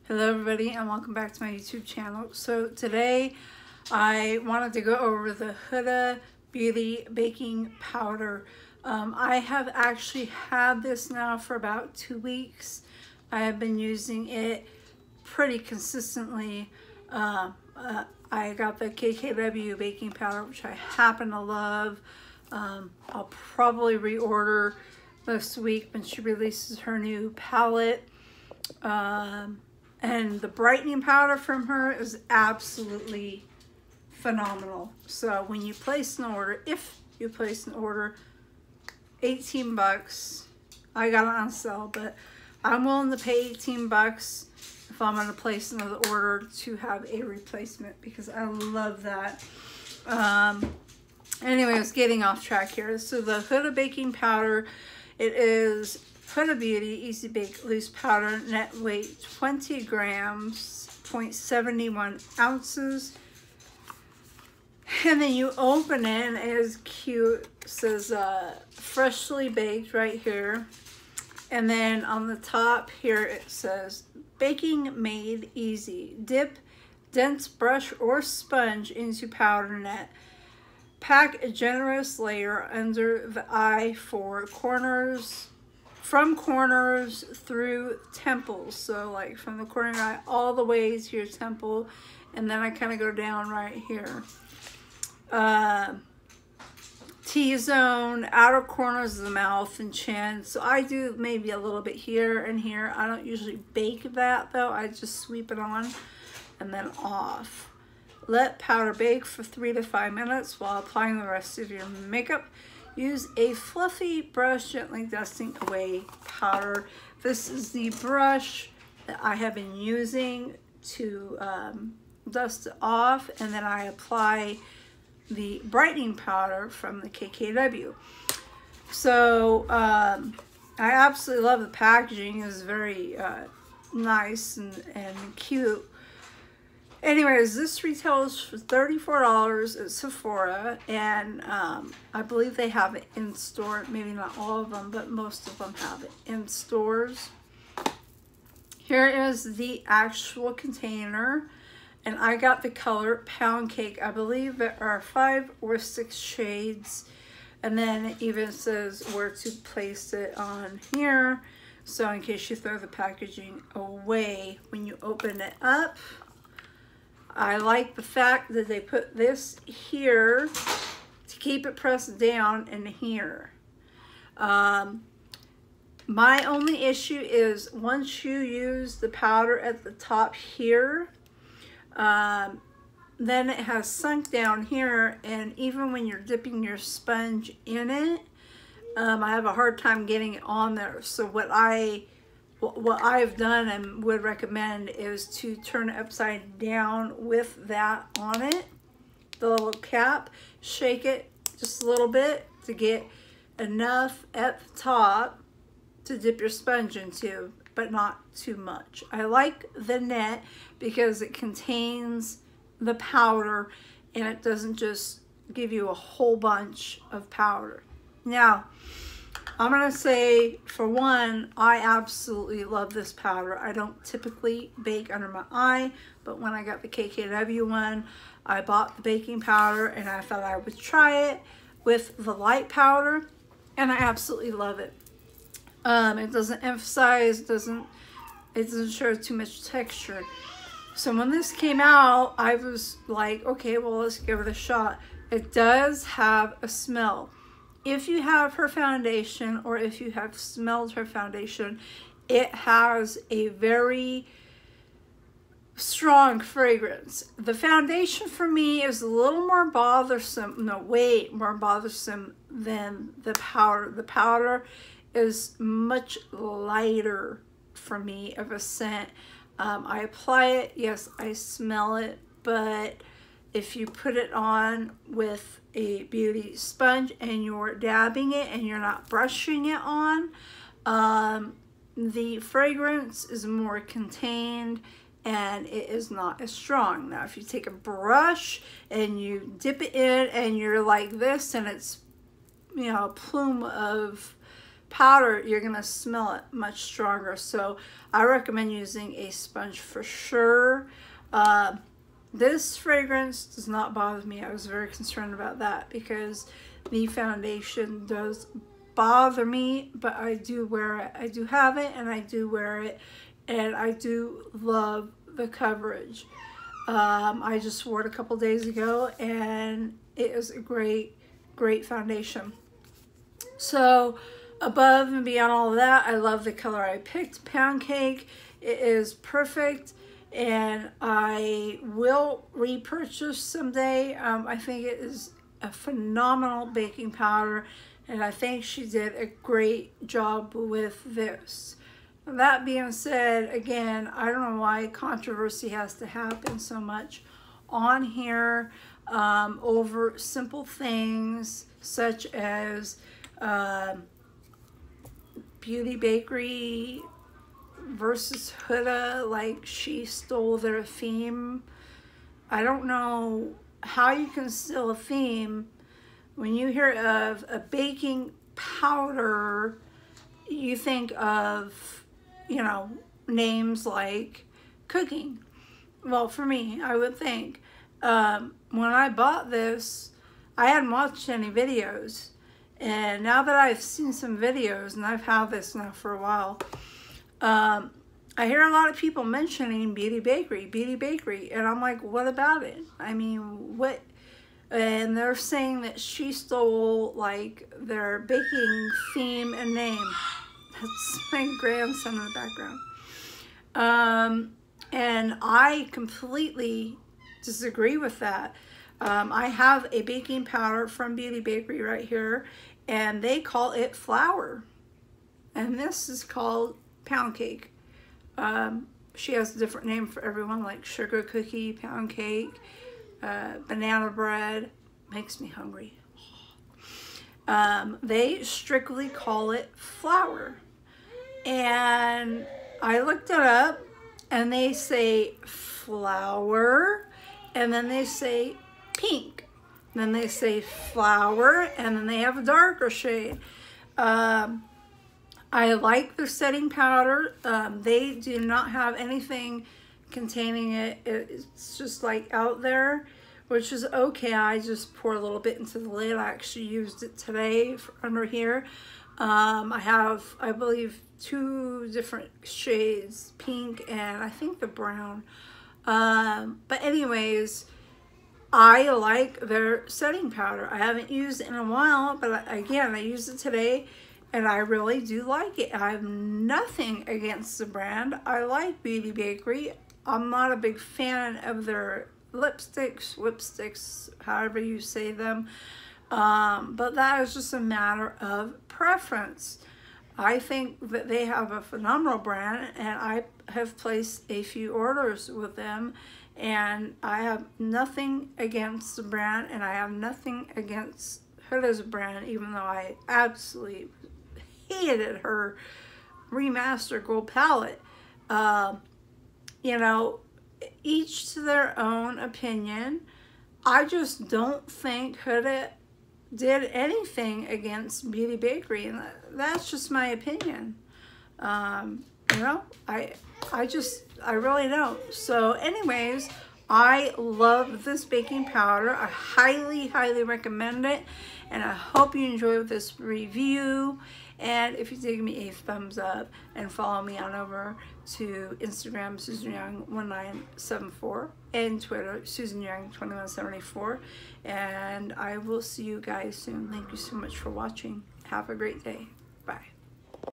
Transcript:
Hello everybody and welcome back to my YouTube channel. So today I wanted to go over the Huda Beauty Baking Powder. I have actually had this now for about 2 weeks. I have been using it pretty consistently. I got the KKW baking powder, which I happen to love. I'll probably reorder this week when she releases her new palette. And the brightening powder from her is absolutely phenomenal. So when you place an order, if you place an order, 18 bucks. I got it on sale, but I'm willing to pay 18 bucks if I'm going to place another order to have a replacement because I love that. Anyways, getting off track here. So the Huda Baking Powder, it is Huda Beauty Easy Bake Loose Powder, net weight 20 grams, 0.71 ounces. And then you open it and it is cute. It says freshly baked right here. And then on the top here it says baking made easy. Dip dense brush or sponge into powder net. Pack a generous layer under the eye for corners. From corners through temples, so like from the corner of your eye all the way to your temple, and then I kind of go down right here. T-zone, outer corners of the mouth and chin. So I do maybe a little bit here and here. I don't usually bake that though. I just sweep it on and then off. Let powder bake for 3 to 5 minutes while applying the rest of your makeup. Use a fluffy brush, gently dusting away powder. This is the brush that I have been using to dust it off, and then I apply the brightening powder from the KKW. So I absolutely love the packaging. It's very nice and cute. Anyways, this retails for $34 at Sephora, and I believe they have it in store. Maybe not all of them, but most of them have it in stores. Here is the actual container, and I got the color Pound Cake. I believe there are 5 or 6 shades, and then it even says where to place it on here, so in case you throw the packaging away when you open it up. I like the fact that they put this here to keep it pressed down in here. My only issue is once you use the powder at the top here, then it has sunk down here, and even when you're dipping your sponge in it, I have a hard time getting it on there. So what I've done and would recommend is to turn it upside down with that on it, the little cap, shake it just a little bit to get enough at the top to dip your sponge into, but not too much. I like the net because it contains the powder and it doesn't just give you a whole bunch of powder. Now, I'm going to say, for one, I absolutely love this powder. I don't typically bake under my eye, but when I got the KKW one, I bought the baking powder and I thought I would try it with the light powder, and I absolutely love it. It doesn't emphasize, it doesn't show too much texture. So when this came out, I was like, okay, well, let's give it a shot. It does have a smell. If you have her foundation, or if you have smelled her foundation, it has a very strong fragrance. The foundation for me is a little more bothersome, no, way more bothersome than the powder. The powder is much lighter for me of a scent. I apply it, yes, I smell it, but if you put it on with a beauty sponge and you're dabbing it and you're not brushing it on, the fragrance is more contained and it is not as strong. Now, if you take a brush and you dip it in and you're like this and it's, you know, a plume of powder, you're gonna smell it much stronger. So I recommend using a sponge for sure. This fragrance does not bother me. I was very concerned about that because the foundation does bother me, but I do wear it. I do have it and I do wear it, and I do love the coverage. I just wore it a couple days ago and it is a great foundation. So above and beyond all of that, I love the color I picked, Pound Cake. It is perfect, and I will repurchase someday. I think it is a phenomenal baking powder, and I think she did a great job with this. That being said, again, I don't know why controversy has to happen so much on here over simple things such as Beauty Bakery versus Huda, like she stole their theme. I don't know how you can steal a theme. When you hear of a baking powder, you think of, you know, names like cooking. Well, for me, I would think. When I bought this, I hadn't watched any videos. And now that I've seen some videos, and I've had this now for a while, I hear a lot of people mentioning Beauty Bakery, and I'm like, what about it? I mean, what? And they're saying that she stole, like, their baking theme and name. That's my grandson in the background. And I completely disagree with that. I have a baking powder from Beauty Bakery right here, and they call it flour. And this is called Pound Cake. She has a different name for everyone, like sugar cookie, pound cake, banana bread. Makes me hungry. They strictly call it flour. And I looked it up, and they say flour, and then they say pink. Then they say flour, and then they have a darker shade. I like their setting powder. They do not have anything containing it. It's just like out there, which is okay. I just pour a little bit into the lid. I actually used it today for under here. I have, I believe, 2 different shades, pink and I think the brown. But anyways, I like their setting powder. I haven't used it in a while, but again, I used it today and I really do like it. I have nothing against the brand. I like Beauty Bakery. I'm not a big fan of their lipsticks, however you say them. But that is just a matter of preference. I think that they have a phenomenal brand, and I have placed a few orders with them, and I have nothing against the brand, and I have nothing against Huda's brand, even though I absolutely hated her remastered gold palette. You know, each to their own opinion. I just don't think Huda did anything against Beauty Bakery, and that's just my opinion. You know, I really don't. So anyways, I love this baking powder. I highly recommend it, and I hope you enjoyed this review. And if you dig me, a thumbs up, and follow me on over to Instagram, SusanYoung1974, and Twitter, SusanYoung2174. And I will see you guys soon. Thank you so much for watching. Have a great day. Bye.